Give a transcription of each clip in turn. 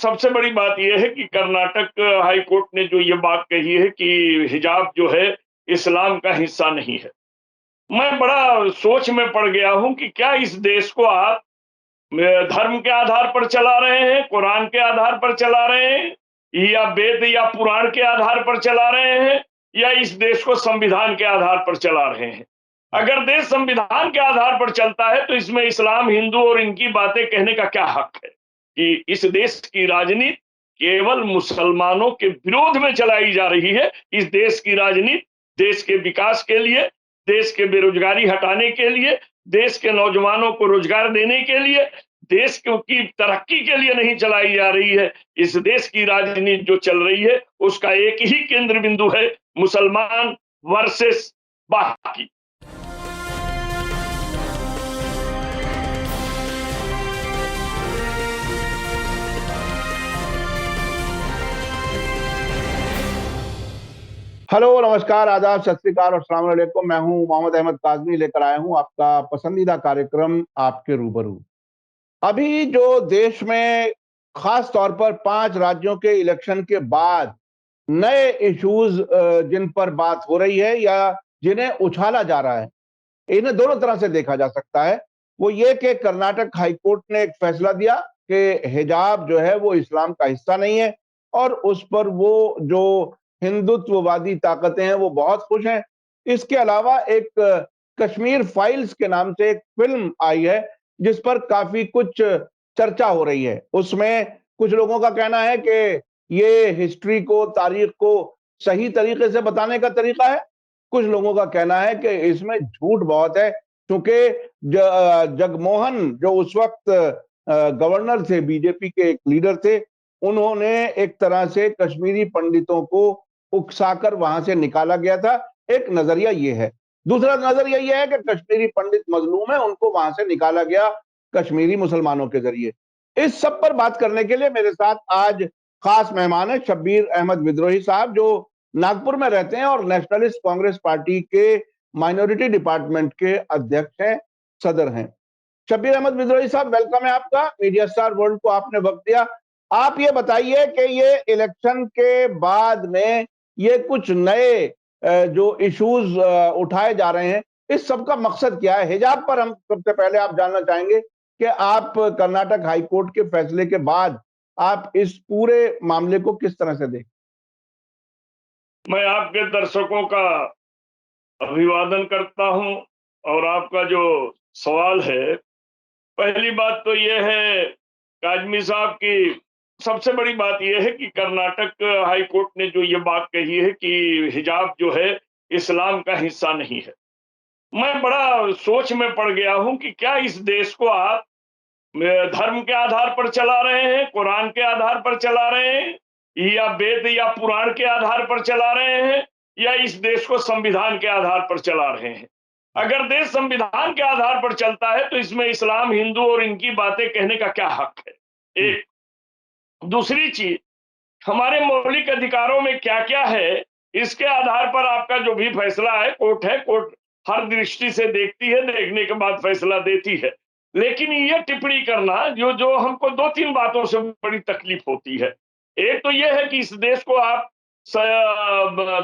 सबसे बड़ी बात यह है कि कर्नाटक हाई कोर्ट ने जो ये बात कही है कि हिजाब जो है इस्लाम का हिस्सा नहीं है। मैं बड़ा सोच में पड़ गया हूं कि क्या इस देश को आप धर्म के आधार पर चला रहे हैं, कुरान के आधार पर चला रहे हैं, या वेद या पुराण के आधार पर चला रहे हैं, या इस देश को संविधान के आधार पर चला रहे हैं। अगर देश संविधान के आधार पर चलता है तो इसमें इस्लाम, हिंदू और इनकी बातें कहने का क्या हक है कि इस देश की राजनीति केवल मुसलमानों के विरोध में चलाई जा रही है। इस देश की राजनीति देश के विकास के लिए, देश के बेरोजगारी हटाने के लिए, देश के नौजवानों को रोजगार देने के लिए, देश की तरक्की के लिए नहीं चलाई जा रही है। इस देश की राजनीति जो चल रही है उसका एक ही केंद्र बिंदु है, मुसलमान वर्सेस बाकी। हेलो, नमस्कार, आदाब, सत श्री अकाल और अस्सलाम वालेकुम। मैं हूं मोहम्मद अहमद काज़मी, लेकर आया हूं आपका पसंदीदा कार्यक्रम आपके रूबरू। अभी जो देश में खास तौर पर 5 राज्यों के इलेक्शन के बाद नए इश्यूज जिन पर बात हो रही है या जिन्हें उछाला जा रहा है, इन्हें दोनों तरह से देखा जा सकता है। वो ये कि कर्नाटक हाई कोर्ट ने एक फैसला दिया कि हिजाब जो है वो इस्लाम का हिस्सा नहीं है और उस पर वो जो हिंदुत्ववादी ताकतें हैं वो बहुत खुश हैं। इसके अलावा एक कश्मीर फाइल्स के नाम से एक फिल्म आई है जिस पर काफी कुछ चर्चा हो रही है। उसमें कुछ लोगों का कहना है कि ये हिस्ट्री को, तारीख को सही तरीके से बताने का तरीका है। कुछ लोगों का कहना है कि इसमें झूठ बहुत है, क्योंकि जगमोहन जो उस वक्त गवर्नर थे, बीजेपी के एक लीडर थे, उन्होंने एक तरह से कश्मीरी पंडितों को उकसाकर वहां से निकाला गया था। एक नजरिया ये है। दूसरा नजरिया ये है कि कश्मीरी पंडित मजलूम है, उनको वहां से निकाला गया कश्मीरी मुसलमानों के जरिए। इस सब पर बात करने के लिए मेरे साथ आज खास मेहमान है शब्बीर अहमद विद्रोही साहब, जो नागपुर में रहते हैं और नेशनलिस्ट कांग्रेस पार्टी के माइनॉरिटी डिपार्टमेंट के अध्यक्ष हैं, सदर हैं। शब्बीर अहमद विद्रोही साहब, वेलकम है आपका। मीडिया स्टार वर्ल्ड को आपने वक्त दिया। आप ये बताइए कि ये इलेक्शन के बाद में ये कुछ नए जो इश्यूज उठाए जा रहे हैं, इस सब का मकसद क्या है? हिजाब पर हम सबसे पहले आप जानना चाहेंगे कि आप कर्नाटक हाई कोर्ट के फैसले के बाद आप इस पूरे मामले को किस तरह से देखें? मैं आपके दर्शकों का अभिवादन करता हूं और आपका जो सवाल है, पहली बात तो यह है काजमी साहब की, सबसे बड़ी बात यह है कि कर्नाटक हाई कोर्ट ने जो ये बात कही है कि हिजाब जो है इस्लाम का हिस्सा नहीं है। मैं बड़ा सोच में पड़ गया हूं कि क्या इस देश को आप धर्म के आधार पर चला रहे हैं, कुरान के आधार पर चला रहे हैं, या वेद या पुराण के आधार पर चला रहे हैं, या इस देश को संविधान के आधार पर चला रहे हैं। अगर देश संविधान के आधार पर चलता है तो इसमें इस्लाम, हिंदू और इनकी बातें कहने का क्या हक है? एक। दूसरी चीज, हमारे मौलिक अधिकारों में क्या क्या है, इसके आधार पर आपका जो भी फैसला है, कोर्ट हर दृष्टि से देखती है, देखने के बाद फैसला देती है। लेकिन ये टिप्पणी करना जो जो हमको 2-3 बातों से बड़ी तकलीफ होती है। एक तो ये है कि इस देश को आप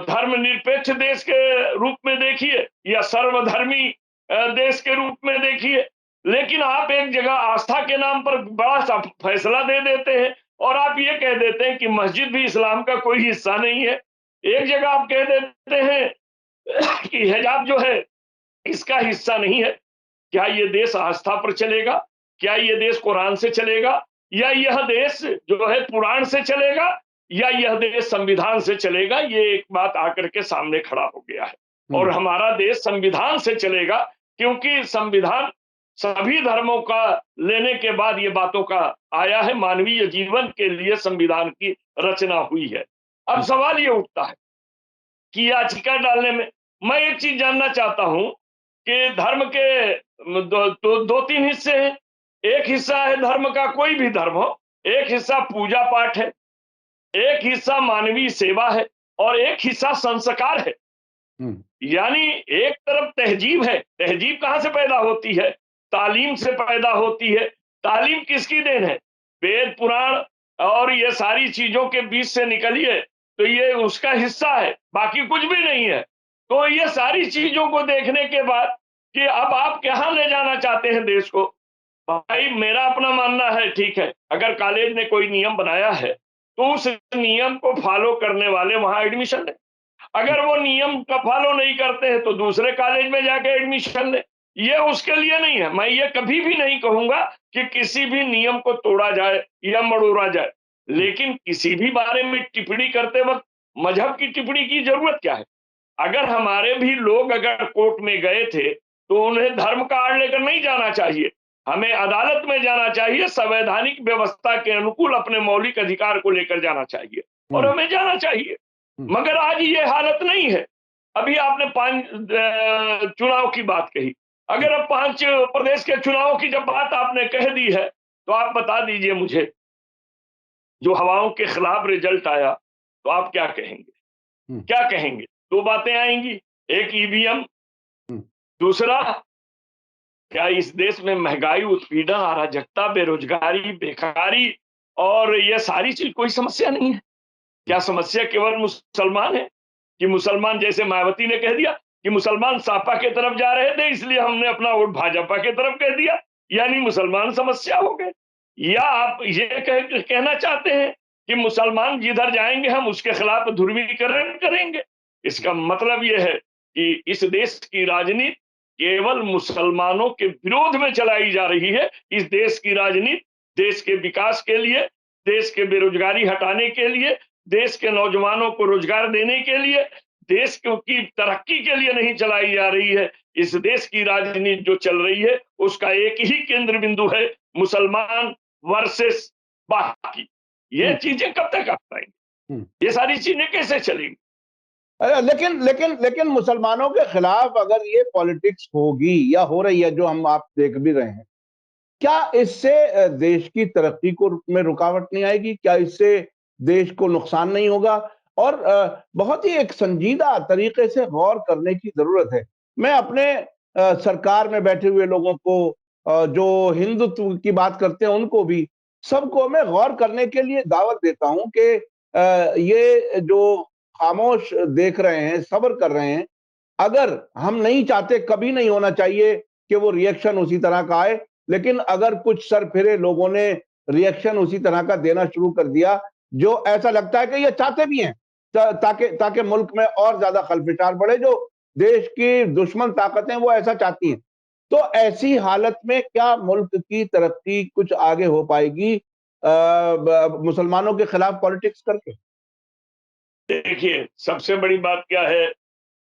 धर्मनिरपेक्ष देश के रूप में देखिए या सर्वधर्मी देश के रूप में देखिए, लेकिन आप एक जगह आस्था के नाम पर बड़ा सा फैसला दे देते हैं और आप ये कह देते हैं कि मस्जिद भी इस्लाम का कोई हिस्सा नहीं है। एक जगह आप कह देते हैं कि हिजाब जो है इसका हिस्सा नहीं है। क्या ये देश आस्था पर चलेगा? क्या ये देश कुरान से चलेगा? या यह देश जो है पुराण से चलेगा? या यह देश संविधान से चलेगा? ये एक बात आकर के सामने खड़ा हो गया है। और हमारा देश संविधान से चलेगा, क्योंकि संविधान सभी धर्मों का लेने के बाद ये बातों का आया है। मानवीय जीवन के लिए संविधान की रचना हुई है। अब सवाल ये उठता है कि याचिका डालने में मैं एक चीज जानना चाहता हूं कि धर्म के दो तीन हिस्से हैं। एक हिस्सा है धर्म का, कोई भी धर्म हो, एक हिस्सा पूजा पाठ है, एक हिस्सा मानवीय सेवा है और एक हिस्सा संस्कार है। यानी एक तरफ तहजीब है। तहजीब कहां से पैदा होती है? तालीम से पैदा होती है। तालीम किसकी देन है? वेद पुराण और ये सारी चीजों के बीच से निकलिए, तो ये उसका हिस्सा है, बाकी कुछ भी नहीं है। तो ये सारी चीजों को देखने के बाद कि अब आप कहाँ ले जाना चाहते हैं देश को? भाई मेरा अपना मानना है, ठीक है, अगर कॉलेज ने कोई नियम बनाया है, तो उस नियम को फॉलो करने वाले वहां एडमिशन लें। अगर वो नियम का फॉलो नहीं करते हैं तो दूसरे कॉलेज में जाके एडमिशन ले। ये उसके लिए नहीं है। मैं ये कभी भी नहीं कहूंगा कि किसी भी नियम को तोड़ा जाए या मड़ोड़ा जाए, लेकिन किसी भी बारे में टिप्पणी करते वक्त मजहब की टिप्पणी की जरूरत क्या है? अगर हमारे भी लोग अगर कोर्ट में गए थे तो उन्हें धर्म का आड़ लेकर नहीं जाना चाहिए। हमें अदालत में जाना चाहिए, संवैधानिक व्यवस्था के अनुकूल अपने मौलिक अधिकार को लेकर जाना चाहिए और हम्म, हमें जाना चाहिए। हम्म, मगर आज ये हालत नहीं है। अभी आपने 5 चुनाव की बात कही। अगर अब 5 प्रदेश के चुनावों की जब बात आपने कह दी है, तो आप बता दीजिए मुझे, जो हवाओं के खिलाफ रिजल्ट आया, तो आप क्या कहेंगे? हम्म, क्या कहेंगे? 2 बातें आएँगी, एक ईवीएम, हम्म, दूसरा क्या इस देश में महँगाई, उत्पीड़न, अराजकता, बेरोज़गारी, बेकारी और ये सारी चीज़ कोई समस्या नहीं है? क्या हम्म, समस्या केवल मुसलमान है? कि मुसलमान, जैसे मायावती ने कह दिया कि मुसलमान सपा की तरफ जा रहे थे इसलिए हमने अपना वोट भाजपा की तरफ कह दिया, यानी मुसलमान समस्या हो गए? या आप ये कहना चाहते हैं कि मुसलमान जिधर जाएँगे हम उसके खिलाफ ध्रुवीकरण करेंगे? इसका मतलब ये है कि इस देश की राजनीति केवल मुसलमानों के विरोध में चलाई जा रही है। इस देश की राजनीति देश के विकास के लिए, देश के बेरोजगारी हटाने के लिए, देश के नौजवानों को रोजगार देने के लिए, देश की तरक्की के लिए नहीं चलाई जा रही है। इस देश की राजनीति जो चल रही है, उसका एक ही केंद्र बिंदु है, मुसलमान वर्सेस बाकी। ये हम्म, चीजें कब तक आ पाएंगी? हम्म। ये सारी चीजें कैसे चलेंगी? अरे लेकिन मुसलमानों के खिलाफ अगर ये पॉलिटिक्स होगी या हो रही है, जो हम आप देख भी रहे हैं, क्या इससे देश की तरक्की को में रुकावट नहीं आएगी? क्या इससे देश को नुकसान नहीं होगा? और बहुत ही एक संजीदा तरीके से गौर करने की जरूरत है। मैं अपने सरकार में बैठे हुए लोगों को, जो हिंदुत्व की बात करते हैं उनको भी, सबको मैं गौर करने के लिए दावत देता हूं कि ये जो खामोश देख रहे हैं, सब्र कर रहे हैं, अगर हम नहीं चाहते, कभी नहीं होना चाहिए कि वो रिएक्शन उसी तरह का आए, लेकिन अगर कुछ सरफिरे लोगों ने रिएक्शन उसी तरह का देना शुरू कर दिया, जो ऐसा लगता है कि ये चाहते भी हैं, ताकि ताकि मुल्क में और ज्यादा खलफिशार बढ़े, जो देश की दुश्मन ताकतें वो ऐसा चाहती हैं, तो ऐसी हालत में क्या मुल्क की तरक्की कुछ आगे हो पाएगी मुसलमानों के खिलाफ पॉलिटिक्स करके? देखिए, सबसे बड़ी बात क्या है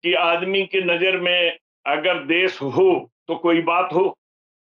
कि आदमी की नजर में अगर देश हो तो कोई बात हो।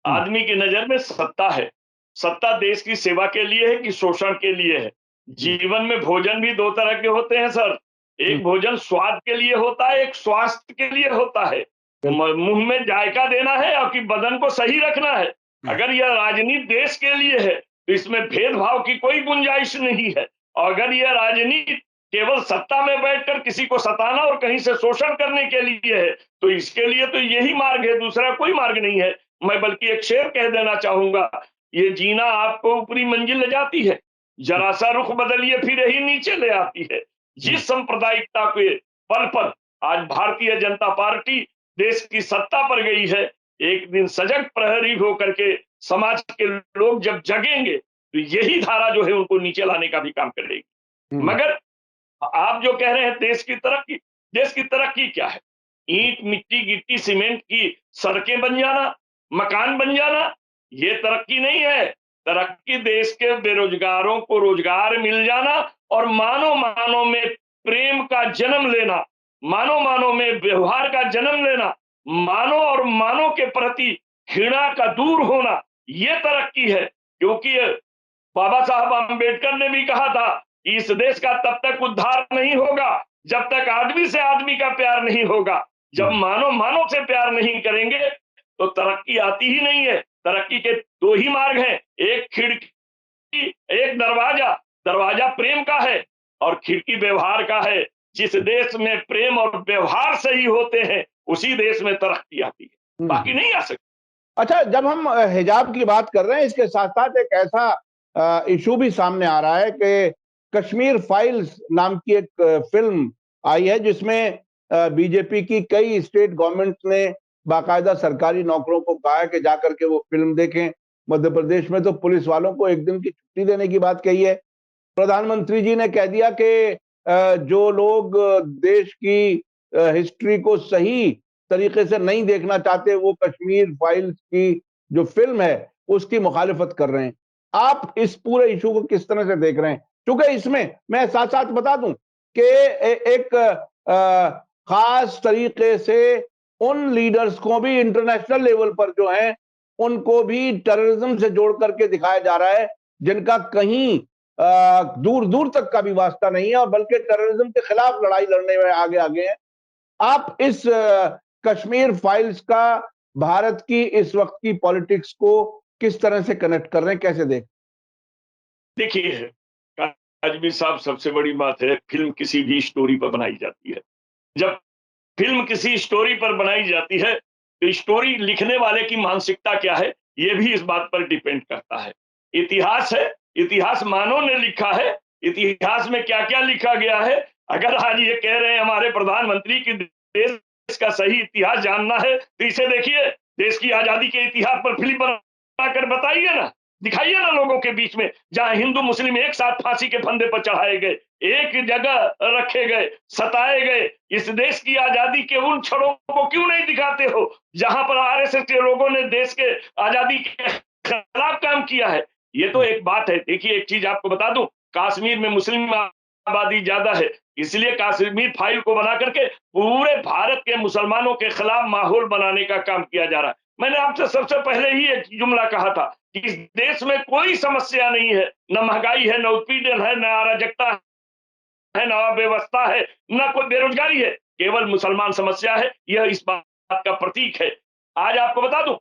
हम्म, आदमी की नजर में सत्ता है। सत्ता देश की सेवा के लिए है कि शोषण के लिए है? हम्म, जीवन में भोजन भी 2 तरह के होते हैं सर। हम्म, एक भोजन स्वाद के लिए होता है, एक स्वास्थ्य के लिए होता है। बिल्कुल। मुंह में जायका देना है और कि बदन को सही रखना है। हम्म, अगर यह राजनीति देश के लिए है तो इसमें भेदभाव की कोई गुंजाइश नहीं है। और अगर यह राजनीति केवल सत्ता में बैठकर किसी को सताना और कहीं से शोषण करने के लिए है, तो इसके लिए तो यही मार्ग है, दूसरा कोई मार्ग नहीं है। मैं बल्कि एक शेर कह देना चाहूंगा, ये जीना आपको ऊपरी मंजिल ले जाती है, जरा सा रुख बदलिए फिर यही नीचे ले आती है। हम्म, जिस सांप्रदायिकता के बल पर आज भारतीय जनता पार्टी देश की सत्ता पर गई है, एक दिन सजग प्रहरी होकर के समाज के लोग जब जगेंगे तो यही धारा जो है उनको नीचे लाने का भी काम करेगी। हम्म, मगर आप जो कह रहे हैं देश की तरक्की क्या है? ईंट, मिट्टी, गिट्टी, सीमेंट की सड़कें बन जाना, मकान बन जाना, ये तरक्की नहीं है। तरक्की देश के बेरोजगारों को रोजगार मिल जाना और मानव-मानव में प्रेम का जन्म लेना, मानव-मानव में व्यवहार का जन्म लेना, मानव और मानव के प्रति घृणा का दूर होना, ये तरक्की है। क्योंकि बाबा साहब अम्बेडकर ने भी कहा था कि इस देश का तब तक उद्धार नहीं होगा जब तक आदमी से आदमी का प्यार नहीं होगा। जब हम्म, मानव मानव से प्यार नहीं करेंगे तो तरक्की आती ही नहीं है। तरक्की के 2 ही मार्ग हैं, एक खिड़की, एक दरवाजा। दरवाजा प्रेम का है और खिड़की व्यवहार का है। जिस देश में प्रेम और व्यवहार सही होते हैं उसी देश में तरक्की आती है, बाकी हम्म। नहीं आ सकती। अच्छा, जब हम हिजाब की बात कर रहे हैं, इसके साथ साथ एक ऐसा इशू भी सामने आ रहा है कि कश्मीर फाइल्स नाम की एक फिल्म आई है जिसमें बीजेपी की कई स्टेट गवर्नमेंट्स ने बाकायदा सरकारी नौकरों को कहा है कि जाकर के वो फिल्म देखें। मध्य प्रदेश में तो पुलिस वालों को एक दिन की छुट्टी देने की बात कही है। प्रधानमंत्री जी ने कह दिया कि जो लोग देश की हिस्ट्री को सही तरीके से नहीं देखना चाहते वो कश्मीर फाइल्स की जो फिल्म है उसकी मुखालिफत कर रहे हैं। आप इस पूरे इशू को किस तरह से देख रहे हैं? क्योंकि इसमें मैं साथ-साथ बता दूं कि एक खास तरीके से उन लीडर्स को भी इंटरनेशनल लेवल पर जो हैं उनको भी टेररिज्म से जोड़ करके दिखाया जा रहा है जिनका कहीं दूर दूर तक का भी वास्ता नहीं है और बल्कि टेररिज्म के खिलाफ लड़ाई लड़ने में आगे हैं। आप इस कश्मीर फाइल्स का भारत की इस वक्त की पॉलिटिक्स को किस तरह से कनेक्ट कर रहे हैं, कैसे देख? देखिए, आजमी साहब, सबसे बड़ी बात है, फिल्म किसी भी स्टोरी पर बनाई जाती है। जब फिल्म किसी स्टोरी पर बनाई जाती है तो स्टोरी लिखने वाले की मानसिकता क्या है ये भी इस बात पर डिपेंड करता है। इतिहास है, इतिहास मानव ने लिखा है, इतिहास में क्या क्या लिखा गया है। अगर आज ये कह रहे हैं हमारे प्रधानमंत्री की देश का सही इतिहास जानना है तो इसे देखिए, देश की आजादी के इतिहास पर फिल्म बनाकर बताइए ना, दिखाइए ना लोगों के बीच में, जहां हिंदू मुस्लिम एक साथ फांसी के फंदे पर चढ़ाए गए, एक जगह रखे गए, सताए गए। इस देश की आजादी के उन क्षणों को क्यों नहीं दिखाते हो जहां पर आरएसएस के लोगों ने देश के आजादी के खिलाफ काम किया है। ये तो एक बात है। देखिए, एक चीज आपको बता दूं, कश्मीर में मुस्लिम आबादी ज्यादा है, इसलिए कश्मीर फाइल को बना करके पूरे भारत के मुसलमानों के खिलाफ माहौल बनाने का काम किया जा रहा है। मैंने आपसे सबसे पहले ही एक जुमला कहा था कि इस देश में कोई समस्या नहीं है, न महंगाई है, न उत्पीड़न है, न अराजकता है, न अव्यवस्था है, न कोई बेरोजगारी है, केवल मुसलमान समस्या है। यह इस बात का प्रतीक है। आज आपको बता दूं,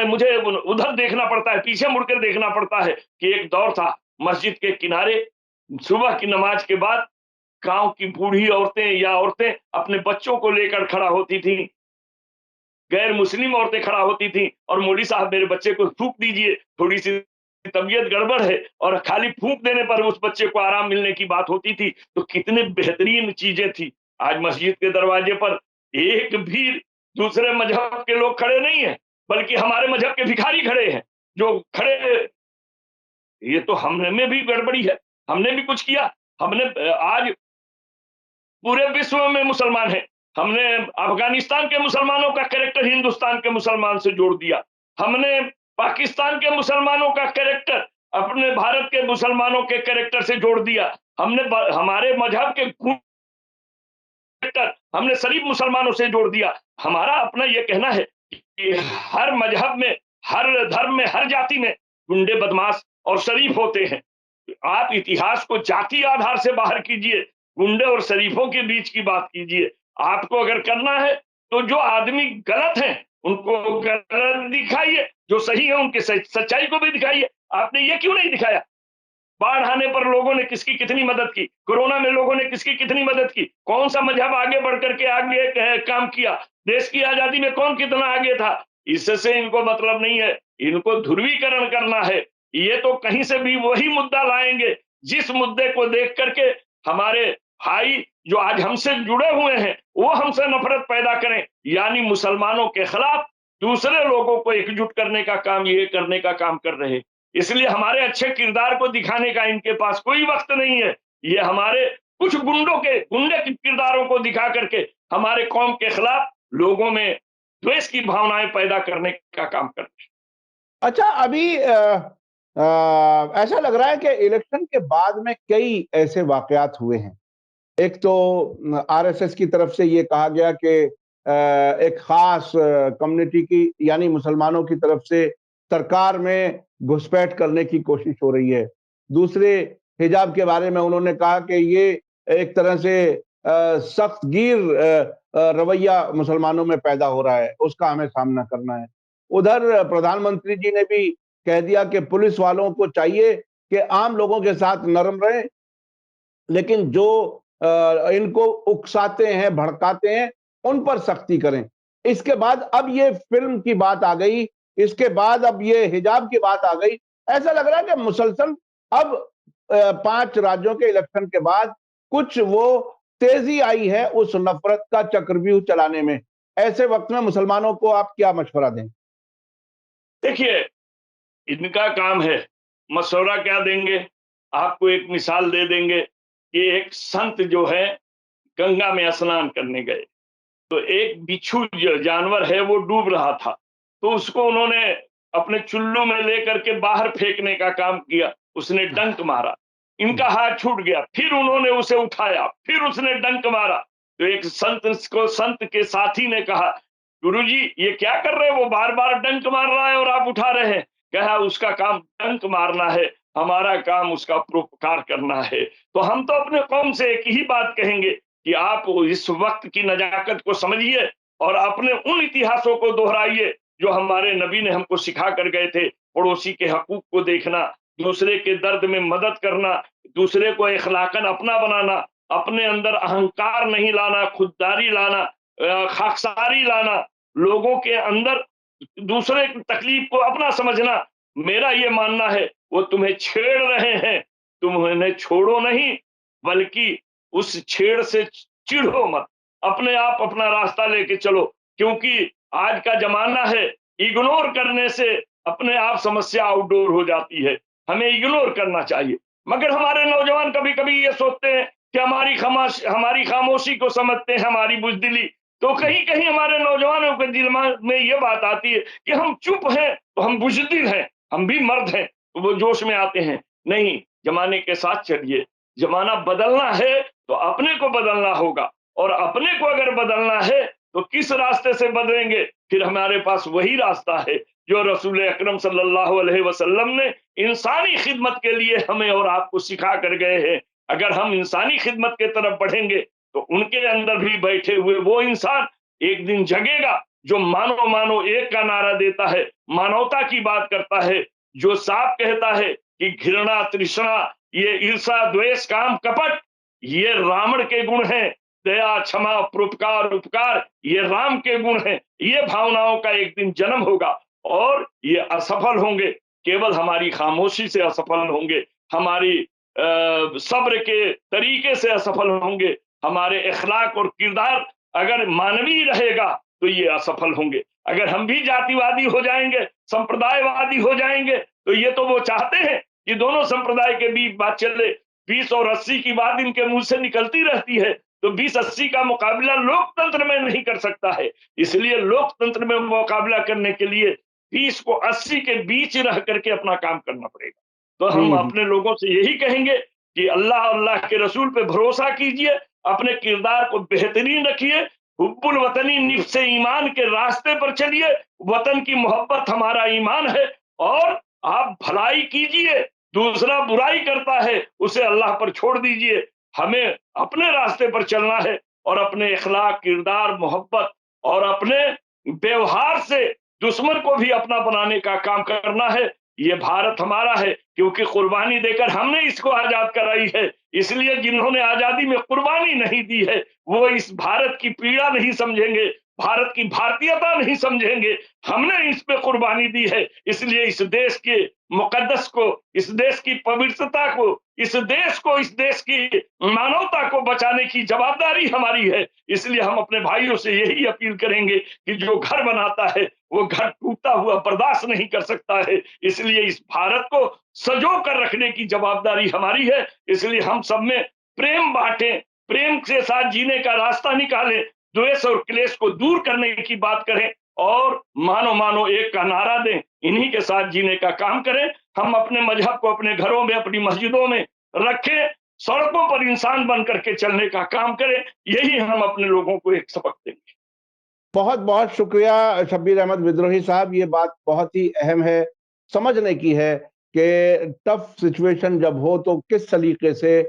मुझे उधर देखना पड़ता है, पीछे मुड़कर देखना पड़ता है कि एक दौर था मस्जिद के किनारे सुबह की नमाज के बाद गांव की बूढ़ी औरतें या औरतें अपने बच्चों को लेकर खड़ा होती थी, गैर मुस्लिम औरतें खड़ा होती थी और मौलवी साहब मेरे बच्चे को फूंक दीजिए, थोड़ी सी तबीयत गड़बड़ है, और खाली फूंक देने पर उस बच्चे को आराम मिलने की बात होती थी। तो कितने बेहतरीन चीजें थी। आज मस्जिद के दरवाजे पर एक भी दूसरे मजहब के लोग खड़े नहीं है, बल्कि हमारे मजहब के भिखारी खड़े हैं, जो खड़े, ये तो हमने में भी गड़बड़ी है, हमने भी कुछ किया। हमने आज पूरे विश्व में मुसलमान हैं, हमने अफगानिस्तान के मुसलमानों का कैरेक्टर हिंदुस्तान के मुसलमान से जोड़ दिया, हमने पाकिस्तान के मुसलमानों का कैरेक्टर अपने भारत के मुसलमानों के कैरेक्टर से जोड़ दिया, हमने हमारे मजहब के कैरेक्टर हमने शरीफ मुसलमानों से जोड़ दिया। हमारा अपना ये कहना है कि हर मजहब में, हर धर्म में, हर जाति में गुंडे, बदमाश और शरीफ होते हैं। आप इतिहास को जाति आधार से बाहर कीजिए, गुंडे और शरीफों के बीच की बात कीजिए। आपको अगर करना है तो जो आदमी गलत हैं उनको गलत दिखाइए, जो सही है उनके सच्चाई को भी दिखाइए। आपने ये क्यों नहीं दिखाया? बाढ़ आने पर लोगों ने किसकी कितनी मदद की, कोरोना में लोगों ने किसकी कितनी मदद की, कौन सा मजहब आगे बढ़ करके आगे काम किया, देश की आजादी में कौन कितना आगे था। इससे इनको मतलब नहीं है, इनको ध्रुवीकरण करना है। ये तो कहीं से भी वही मुद्दा लाएंगे जिस मुद्दे को देख करके हमारे भाई जो आज हमसे जुड़े हुए हैं वो हमसे नफरत पैदा करें, यानी मुसलमानों के खिलाफ दूसरे लोगों को एकजुट करने का काम, ये करने का काम कर रहे हैं। इसलिए हमारे अच्छे किरदार को दिखाने का इनके पास कोई वक्त नहीं है। ये हमारे कुछ गुंडे के किरदारों को दिखा करके हमारे कौम के खिलाफ लोगों में द्वेष की भावनाएं पैदा करने का काम करते हैं। अच्छा, अभी ऐसा लग रहा है कि इलेक्शन के बाद में कई ऐसे वाकयात हुए हैं। एक तो आरएसएस की तरफ से ये कहा गया कि एक खास कम्युनिटी की यानी मुसलमानों की तरफ से सरकार में घुसपैठ करने की कोशिश हो रही है। दूसरे, हिजाब के बारे में उन्होंने कहा कि ये एक तरह से सख्त गिर रवैया मुसलमानों में पैदा हो रहा है, उसका हमें सामना करना है। उधर प्रधानमंत्री जी ने भी कह दिया कि पुलिस वालों को चाहिए कि आम लोगों के साथ नरम रहें, लेकिन जो इनको उकसाते हैं, भड़काते हैं, उन पर सख्ती करें। इसके बाद अब ये फ़िल्म की बात आ गई, इसके बाद अब ये हिजाब की बात आ गई, ऐसा लग रहा है कि मुसलसल अब 5 राज्यों के इलेक्शन के बाद कुछ वो तेजी आई है उस नफरत का चक्रव्यूह चलाने में। ऐसे वक्त में मुसलमानों को आप क्या मशवरा दें? देखिए, इनका काम है, मशवरा क्या देंगे? आपको एक मिसाल दे देंगे कि एक संत जो है गंगा में स्नान करने गए, तो एक बिच्छू जानवर है वो डूब रहा था, तो उसको उन्होंने अपने चुल्लू में लेकर के बाहर फेंकने का काम किया, उसने डंक मारा, इनका हाथ छूट गया, फिर उन्होंने उसे उठाया, फिर उसने डंक मारा, तो एक संत के साथी ने कहा, गुरुजी ये क्या कर रहे हैं, वो बार बार डंक मार रहा है और आप उठा रहे हैं। कहा उसका काम डंक मारना है, हमारा काम उसका परोपकार करना है। तो हम तो अपने कौम से एक ही बात कहेंगे कि आप इस वक्त की नजाकत को समझिए और अपने उन इतिहासों को दोहराइए जो हमारे नबी ने हमको सिखा कर गए थे। पड़ोसी के हकूक को देखना, दूसरे के दर्द में मदद करना, दूसरे को इखलाकन अपना बनाना, अपने अंदर अहंकार नहीं लाना, खुददारी लाना, खाकसारी लाना, लोगों के अंदर दूसरे की तकलीफ को अपना समझना। मेरा ये मानना है वो तुम्हें छेड़ रहे हैं, तुम उन्हें छोड़ो नहीं, बल्कि उस छेड़ से चिढ़ो मत, अपने आप अपना रास्ता लेके चलो, क्योंकि आज का जमाना है इग्नोर करने से अपने आप समस्या आउटडोर हो जाती है, हमें इग्नोर करना चाहिए। मगर हमारे नौजवान कभी कभी ये सोचते हैं कि हमारी खामोशी को समझते हैं हमारी बुजदिली, तो कहीं कहीं हमारे नौजवानों के दिमाग में ये बात आती है कि हम चुप हैं तो हम बुजदिल हैं, हम भी मर्द हैं, तो वो जोश में आते हैं। नहीं, जमाने के साथ चलिए, जमाना बदलना है तो अपने को बदलना होगा, और अपने को अगर बदलना है तो किस रास्ते से बदलेंगे? फिर हमारे पास वही रास्ता है जो रसूल अकरम सल्लल्लाहु अलैहि वसल्लम ने इंसानी खिदमत के लिए हमें और आपको सिखा कर गए हैं। अगर हम इंसानी खिदमत के तरफ बढ़ेंगे तो उनके अंदर भी बैठे हुए वो इंसान एक दिन जगेगा जो मानो मानो एक का नारा देता है, मानवता की बात करता है, जो साफ कहता है कि घृणा, तृष्णा, ये ईर्षा, द्वेष, काम, कपट ये रावण के गुण हैं, दया, क्षमा, परोपकार, उपकार ये राम के गुण हैं। ये भावनाओं का एक दिन जन्म होगा और ये असफल होंगे, केवल हमारी खामोशी से असफल होंगे, हमारी सब्र के तरीके से असफल होंगे, हमारे इखलाक और किरदार अगर मानवीय रहेगा तो ये असफल होंगे। अगर हम भी जातिवादी हो जाएंगे, संप्रदायवादी हो जाएंगे, तो ये तो वो चाहते हैं कि दोनों संप्रदाय के बीच बात चले। 20 और 80 की बात इनके मुंह से निकलती रहती है, तो 20-80 का मुकाबला लोकतंत्र में नहीं कर सकता है। इसलिए लोकतंत्र में मुकाबला करने के लिए 20 को 80 के बीच रह करके अपना काम करना पड़ेगा। तो हम हम्म। अपने लोगों से यही कहेंगे कि अल्लाह अल्लाह के रसूल पे भरोसा कीजिए, अपने किरदार को बेहतरीन रखिए, हुब्बुल वतनी निफ से ईमान के रास्ते पर चलिए, वतन की मोहब्बत हमारा ईमान है, और आप भलाई कीजिए, दूसरा बुराई करता है उसे अल्लाह पर छोड़ दीजिए। हमें अपने रास्ते पर चलना है और अपने इखलाक, किरदार, मोहब्बत और अपने व्यवहार से दुश्मन को भी अपना बनाने का काम करना है। ये भारत हमारा है, क्योंकि कुर्बानी देकर हमने इसको आजाद कराई है। इसलिए जिन्होंने आजादी में कुर्बानी नहीं दी है वो इस भारत की पीड़ा नहीं समझेंगे, भारत की भारतीयता नहीं समझेंगे। हमने इस पे कुर्बानी दी है, इसलिए इस देश के मुकद्दस को, इस देश की पवित्रता को, इस देश की मानवता को बचाने की जवाबदारी हमारी है। इसलिए हम अपने भाइयों से यही अपील करेंगे कि जो घर बनाता है वो घर टूटता हुआ बर्दाश्त नहीं कर सकता है। इसलिए इस भारत को सजो कर रखने की जवाबदारी हमारी है। इसलिए हम सब में प्रेम बांटें, प्रेम के साथ जीने का रास्ता निकालें, द्वेष और क्लेश को दूर करने की बात करें और मानो मानो एक का नारा दें, इन्हीं के साथ जीने का काम करें। हम अपने मजहब को अपने घरों में, अपनी मस्जिदों में रखें, सड़कों पर इंसान बन करके चलने का काम करें। यही हम अपने लोगों को एक सबक देंगे। बहुत बहुत शुक्रिया शब्बीर अहमद विद्रोही साहब। ये बात बहुत ही अहम है, समझने की है कि टफ सिचुएशन जब हो तो किस सलीके से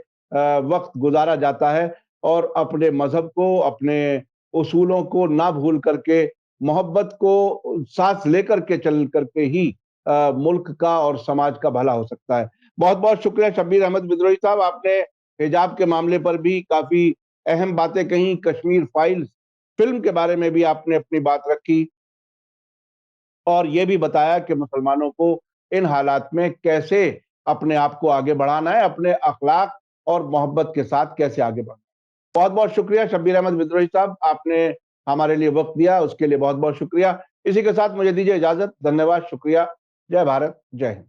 वक्त गुजारा जाता है और अपने मजहब को, अपने उसूलों को ना भूल करके, मोहब्बत को साथ लेकर के चल करके ही मुल्क का और समाज का भला हो सकता है। बहुत बहुत शुक्रिया शब्बीर अहमद विद्रोही साहब, आपने हिजाब के मामले पर भी काफी अहम बातें कही, कश्मीर फाइल्स फिल्म के बारे में भी आपने अपनी बात रखी और ये भी बताया कि मुसलमानों को इन हालात में कैसे अपने आप को आगे बढ़ाना है, अपने अखलाक और मोहब्बत के साथ कैसे आगे बढ़ना है। बहुत-बहुत शुक्रिया शब्बीर अहमद विद्रोही साहब, आपने हमारे लिए वक़्त दिया, उसके लिए बहुत-बहुत शुक्रिया। इसी के साथ मुझे दीजिए इजाज़त। धन्यवाद, शुक्रिया। जय भारत, जय हिंद।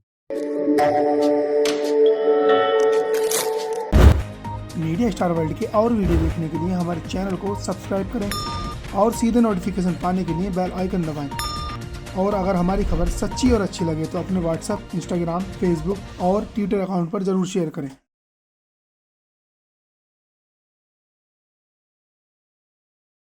मीडिया स्टार वर्ल्ड के और वीडियो देखने के लिए हमारे चैनल को सब्सक्राइब करें और सीधे नोटिफिकेशन पाने के लिए बेल आइकन दबाएं। और अगर हमारी खबर सच्ची और अच्छी लगे तो अपने व्हाट्सएप, इंस्टाग्राम, फेसबुक और ट्विटर अकाउंट पर ज़रूर शेयर करें।